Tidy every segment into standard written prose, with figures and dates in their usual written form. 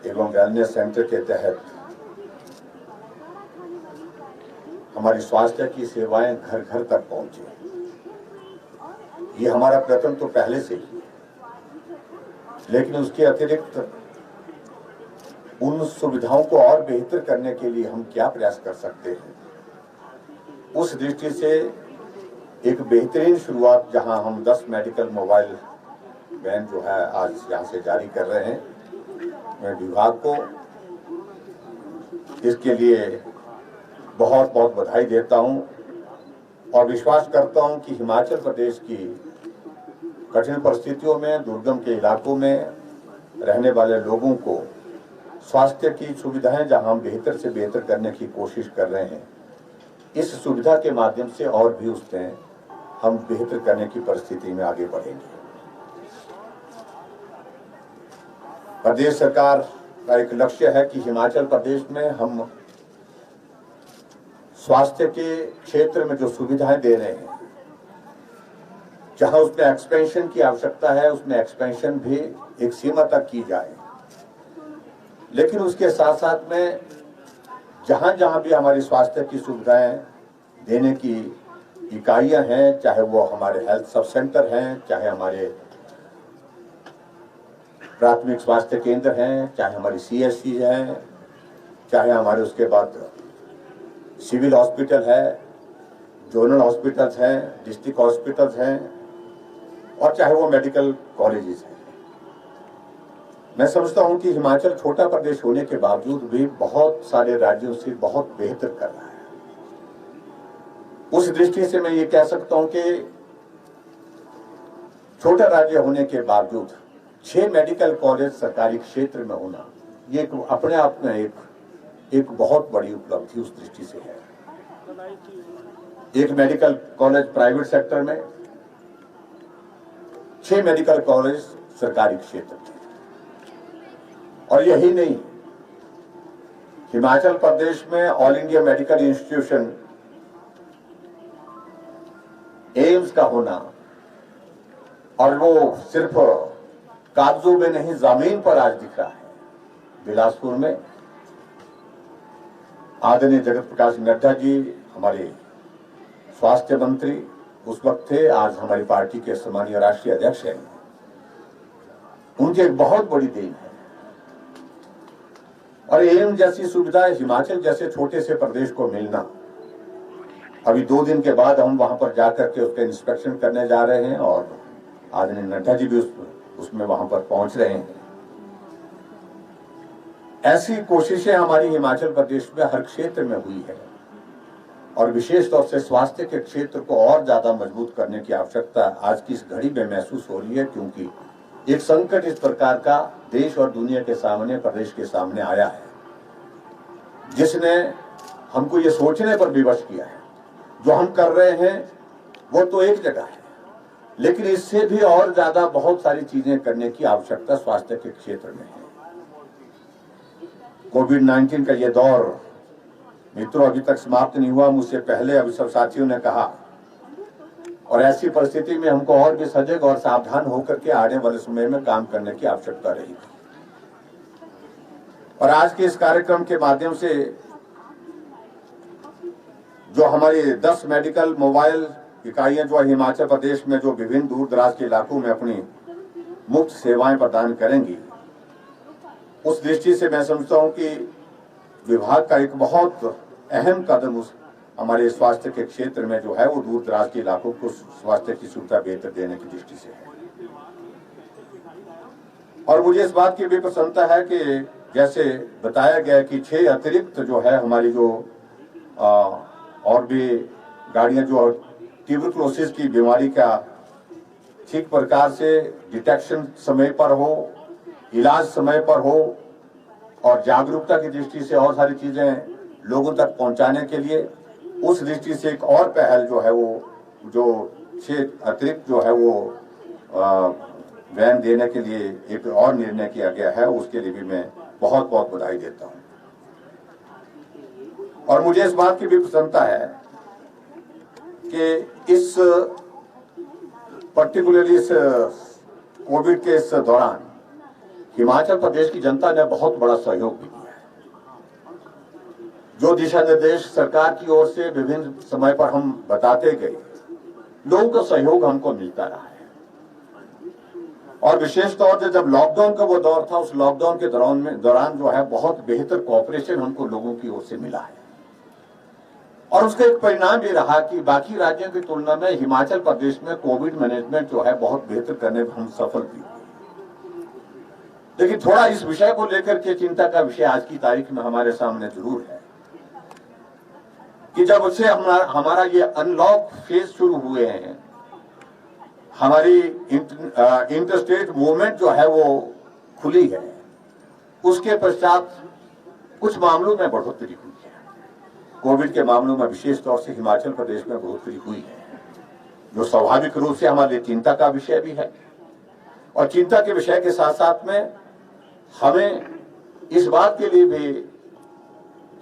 एवं wellness centre के तहत हमारी स्वास्थ्य की सेवाएं घर घर तक पहुंचे। ये हमारा प्रयत्न तो पहले से ही, लेकिन उसके अतिरिक्त उन सुविधाओं को और बेहतर करने के लिए हम क्या प्रयास कर सकते हैं, उस दृष्टि से एक बेहतरीन शुरुआत जहां हम 10 मेडिकल मोबाइल वैन जो है आज यहां से जारी कर रहे हैं, मैं विभाग को इसके लिए बहुत बहुत बधाई देता हूं और विश्वास करता हूं कि हिमाचल प्रदेश की कठिन परिस्थितियों में, दुर्गम के इलाकों में रहने वाले लोगों को स्वास्थ्य की सुविधाएं जहां हम बेहतर से बेहतर करने की कोशिश कर रहे हैं, इस सुविधा के माध्यम से और भी उसमें हम बेहतर करने की परिस्थिति में आगे बढ़ेंगे। प्रदेश सरकार का एक लक्ष्य है कि हिमाचल प्रदेश में हम स्वास्थ्य के क्षेत्र में जो सुविधाएं दे रहे हैं, जहां उसमें एक्सपेंशन की आवश्यकता है, उसमें एक्सपेंशन भी एक सीमा तक की जाए। लेकिन उसके साथ साथ में जहां जहां भी हमारी स्वास्थ्य की सुविधाएं देने की इकाइयां हैं, चाहे वो हमारे हेल्थ सब सेंटर हैं, चाहे हमारे प्राथमिक स्वास्थ्य केंद्र हैं, चाहे हमारी CSC हैं, चाहे हमारे उसके बाद सिविल हॉस्पिटल है, जोनल हॉस्पिटल्स हैं, डिस्ट्रिक्ट हॉस्पिटल्स हैं, और चाहे वो मेडिकल कॉलेजेस हैं। मैं समझता हूं कि हिमाचल छोटा प्रदेश होने के बावजूद भी बहुत सारे राज्यों से बहुत बेहतर कर रहा है। उस दृष्टि से मैं ये कह सकता हूं कि छोटा राज्य होने के बावजूद 6 मेडिकल कॉलेज सरकारी क्षेत्र में होना, ये अपने आप में एक बहुत बड़ी उपलब्धि उस दृष्टि से है। एक मेडिकल कॉलेज प्राइवेट सेक्टर में, 6 मेडिकल कॉलेज सरकारी क्षेत्र में। और यही नहीं, हिमाचल प्रदेश में all India medical institution AIIMS का होना, और वो सिर्फ कागजों में नहीं जमीन पर आज दिख रहा है। बिलासपुर में आदरणीय जगत प्रकाश नड्डा जी हमारे स्वास्थ्य मंत्री उस वक्त थे, आज हमारी पार्टी के सम्मानीय राष्ट्रीय अध्यक्ष हैं। उनकी एक बहुत बड़ी देन है। और एम्स जैसी सुविधा हिमाचल जैसे छोटे से प्रदेश को मिलना, अभी 2 दिन के बाद हम वहां पर जाकर के उसका इंस्पेक्शन करने जा रहे हैं और आदरणीय नड्डा जी भी उसमें वहां पर पहुंच रहे हैं। ऐसी कोशिशें हमारी हिमाचल प्रदेश में हर क्षेत्र में हुई है और विशेष तौर से स्वास्थ्य के क्षेत्र को और ज्यादा मजबूत करने की आवश्यकता आज की इस घड़ी में महसूस हो रही है, क्योंकि एक संकट इस प्रकार का देश और दुनिया के सामने, प्रदेश के सामने आया है, जिसने हमको ये सोचने पर विवश किया है। जो हम कर रहे हैं वो तो एक जगह है, लेकिन इससे भी और ज्यादा बहुत सारी चीजें करने की आवश्यकता स्वास्थ्य के क्षेत्र में है। कोविड-19 का ये दौर मित्रों अभी तक समाप्त नहीं हुआ, मुझसे पहले अभी सब साथियों ने कहा, और ऐसी परिस्थिति में हमको और भी सजग और सावधान होकर के आने वाले समय में काम करने की आवश्यकता रहेगी। और आज के इस कार्यक्रम के माध्यम से जो हमारी 10 मेडिकल मोबाइल इकाइयां जो हिमाचल प्रदेश में जो विभिन्न दूर दराज के इलाकों में अपनी मुफ्त सेवाएं प्रदान करेंगी, उस दृष्टि से मैं समझता हूं कि विभाग का एक बहुत अहम कदम उस हमारे स्वास्थ्य के क्षेत्र में जो है वो दूर दराज के इलाकों को स्वास्थ्य की सुविधा बेहतर देने की दृष्टि से है। और मुझे इस बात की भी प्रसन्नता है कि जैसे बताया गया कि 6 अतिरिक्त जो है हमारी जो और भी गाड़ियां जो ट्यूबरकुलोसिस की बीमारी का ठीक प्रकार से डिटेक्शन समय पर हो, इलाज समय पर हो और जागरूकता की दृष्टि से और सारी चीजें लोगों तक पहुंचाने के लिए, उस दृष्टि से एक और पहल जो है वो जो 6 अतिरिक्त जो है वो वैन देने के लिए एक और निर्णय किया गया है, उसके लिए भी मैं बहुत बहुत बधाई देता हूं। और मुझे इस बात की भी प्रसन्नता है कि इस पर्टिकुलरली इस कोविड के इस दौरान हिमाचल प्रदेश की जनता ने बहुत बड़ा सहयोग भी दिया है। जो दिशा निर्देश सरकार की ओर से विभिन्न समय पर हम बताते गए, लोगों का सहयोग हमको मिलता रहा है। और विशेष तौर से जब लॉकडाउन का वो दौर था, उस लॉकडाउन के दौरान जो है बहुत बेहतर कोऑपरेशन हमको लोगों की ओर से मिला है। और उसका एक परिणाम ये रहा कि बाकी राज्यों की तुलना में हिमाचल प्रदेश में कोविड मैनेजमेंट जो है बहुत बेहतर करने में हम सफल भी हुए। लेकिन थोड़ा इस विषय को लेकर के चिंता का विषय आज की तारीख में हमारे सामने जरूर है कि जब से हमारा ये अनलॉक फेज शुरू हुए हैं, हमारी इंटरस्टेट मूवमेंट जो है वो खुली है, उसके पश्चात कुछ मामलों में बढ़ोतरी हुई है। कोविड के मामलों में विशेष तौर से हिमाचल प्रदेश में बढ़ोतरी हुई है, जो स्वाभाविक रूप से हमारे लिए चिंता का विषय भी है। और चिंता के विषय के साथ साथ में हमें इस बात के लिए भी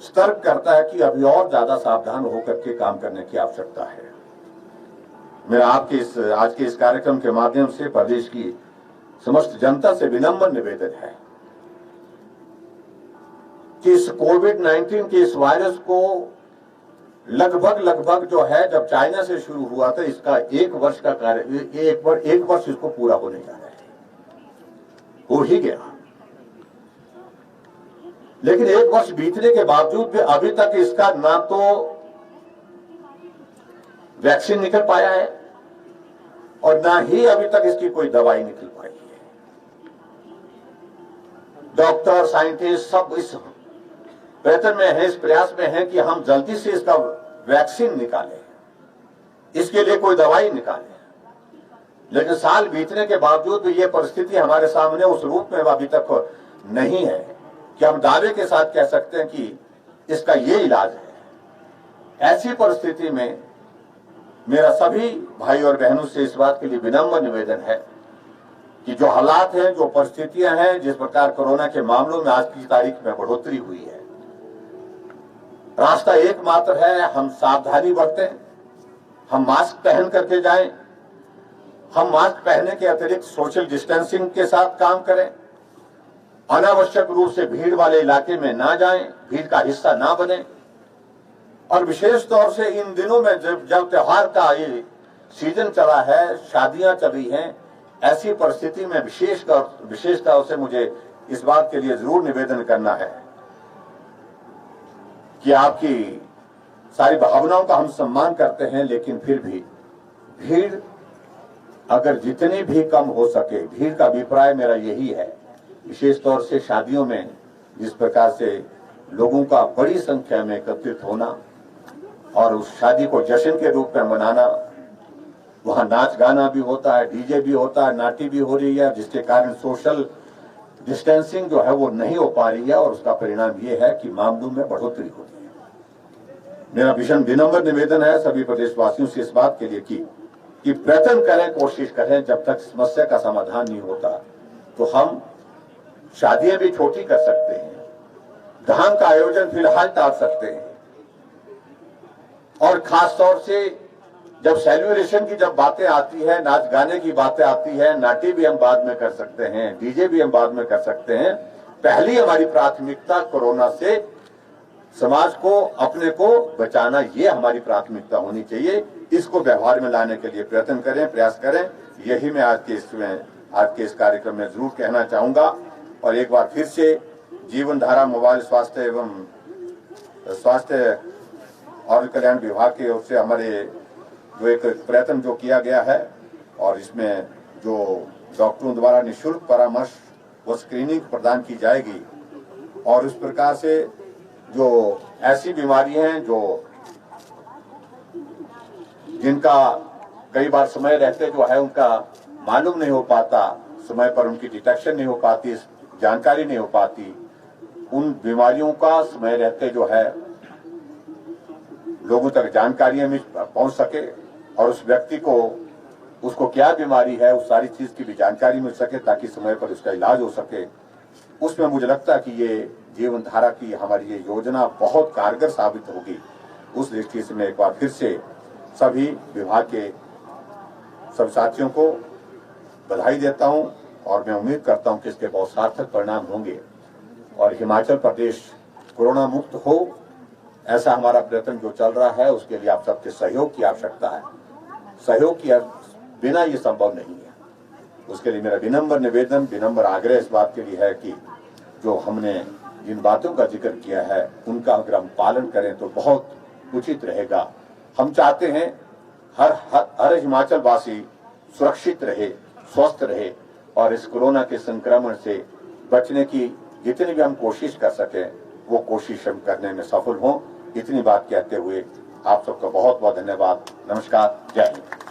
सतर्क करता है कि अभी और ज्यादा सावधान होकर के काम करने की आवश्यकता है। मेरा आपके आज के इस कार्यक्रम के माध्यम से प्रदेश की समस्त जनता से विनम्र निवेदन है कि इस कोविड-19 के इस वायरस को लगभग जो है जब चाइना से शुरू हुआ था, इसका 1 वर्ष का कार्य, एक वर्ष इसको पूरा होने जा रहा है, हो ही गया। लेकिन 1 वर्ष बीतने के बावजूद भी अभी तक इसका ना तो वैक्सीन निकल पाया है और ना ही अभी तक इसकी कोई दवाई निकल पाई है। डॉक्टर, साइंटिस्ट सब इस प्रयत्न में है, इस प्रयास में है कि हम जल्दी से इसका वैक्सीन निकालें, इसके लिए कोई दवाई निकालें। लेकिन साल बीतने के बावजूद भी ये परिस्थिति हमारे सामने उस रूप में अभी तक नहीं है कि हम दावे के साथ कह सकते हैं कि इसका ये इलाज है। ऐसी परिस्थिति में मेरा सभी भाई और बहनों से इस बात के लिए विनम्र निवेदन है कि जो हालात हैं, जो परिस्थितियां हैं, जिस प्रकार कोरोना के मामलों में आज की तारीख में बढ़ोतरी हुई है, रास्ता एकमात्र है, हम सावधानी बरतें, हम मास्क पहन करके जाएं, हम मास्क पहनने के अतिरिक्त सोशल डिस्टेंसिंग के साथ काम करें, अनावश्यक रूप से भीड़ वाले इलाके में ना जाएं, भीड़ का हिस्सा ना बने। और विशेष तौर से इन दिनों में जब त्योहार का ये सीजन चला है, शादियां चली हैं, ऐसी परिस्थिति में विशेष तौर से मुझे इस बात के लिए जरूर निवेदन करना है कि आपकी सारी भावनाओं का हम सम्मान करते हैं, लेकिन फिर भी भीड़ अगर जितनी भी कम हो सके, भीड़ का अभिप्राय मेरा यही है, विशेष तौर से शादियों में जिस प्रकार से लोगों का बड़ी संख्या में एकत्रित होना और उस शादी को जश्न के रूप में मनाना, वहां नाच गाना भी होता है, डीजे भी होता है, नाटी भी हो रही है, जिसके कारण सोशल डिस्टेंसिंग जो है वो नहीं हो पा रही है और उसका परिणाम ये है कि मामलों में बढ़ोतरी हो रही है। मेरा भीषण विनम्र निवेदन है सभी प्रदेशवासियों से इस बात के लिए कि प्रयत्न करें, कोशिश करें, जब तक समस्या का समाधान नहीं होता तो हम शादियां भी छोटी कर सकते हैं, धाम का आयोजन फिलहाल टाल सकते हैं। और खास तौर से जब सेलिब्रेशन की जब बातें आती है, नाच गाने की बातें आती है, नाटी भी हम बाद में कर सकते हैं, डीजे भी हम बाद में कर सकते हैं। पहली हमारी प्राथमिकता कोरोना से समाज को, अपने को बचाना, ये हमारी प्राथमिकता होनी चाहिए। इसको व्यवहार में लाने के लिए प्रयत्न करें, प्रयास करें। यही मैं आज के इस कार्यक्रम में जरूर कहना चाहूंगा। और एक बार फिर से जीवन धारा मोबाइल स्वास्थ्य और कल्याण विभाग की ओर से हमारे जो एक प्रयत्न जो किया गया है और इसमें जो डॉक्टरों द्वारा निःशुल्क परामर्श व स्क्रीनिंग प्रदान की जाएगी और इस प्रकार से जो ऐसी बीमारियां हैं जो जिनका कई बार समय रहते जो है उनका मालूम नहीं हो पाता, समय पर उनकी डिटेक्शन नहीं हो पाती, जानकारी नहीं हो पाती, उन बीमारियों का समय रहते जो है लोगों तक जानकारी में पहुंच सके और उस व्यक्ति को उसको क्या बीमारी है उस सारी चीज की भी जानकारी मिल सके ताकि समय पर उसका इलाज हो सके। उसमें मुझे लगता है कि ये जीवन धारा की हमारी ये योजना बहुत कारगर साबित होगी। उस दृष्टि से मैं एक बार फिर से सभी विभाग के सब साथियों को बधाई देता हूं और मैं उम्मीद करता हूं कि इसके बहुत सार्थक परिणाम होंगे और हिमाचल प्रदेश कोरोना मुक्त हो, ऐसा हमारा प्रयत्न जो चल रहा है उसके लिए आप सबके सहयोग की आवश्यकता है। सहयोग के बिना ये संभव नहीं है। उसके लिए मेरा विनम्र निवेदन, विनम्र आग्रह इस बात के लिए है कि जो हमने जिन बातों का जिक्र किया है उनका अगर हम पालन करें तो बहुत उचित रहेगा। हम चाहते हैं हर हिमाचल वासी सुरक्षित रहे, स्वस्थ रहे और इस कोरोना के संक्रमण से बचने की जितनी भी हम कोशिश कर सकें वो कोशिश हम करने में सफल हों। इतनी बात कहते हुए आप सबका बहुत बहुत धन्यवाद। नमस्कार, जय हिंद।